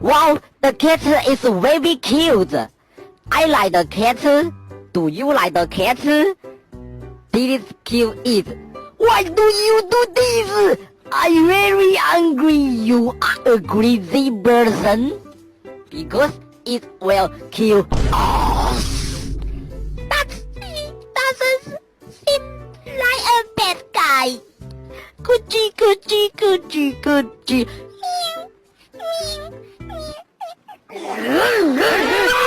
Wow, the cat is very cute. I like the cat. Do you like the cat? This kill it. Why do you do this? I'm very angry. You are a crazy person. Because it will kill us. That doesn't seem like a bad guy. Coochie, coochie, coochie, coochie. Meow, meow, meow.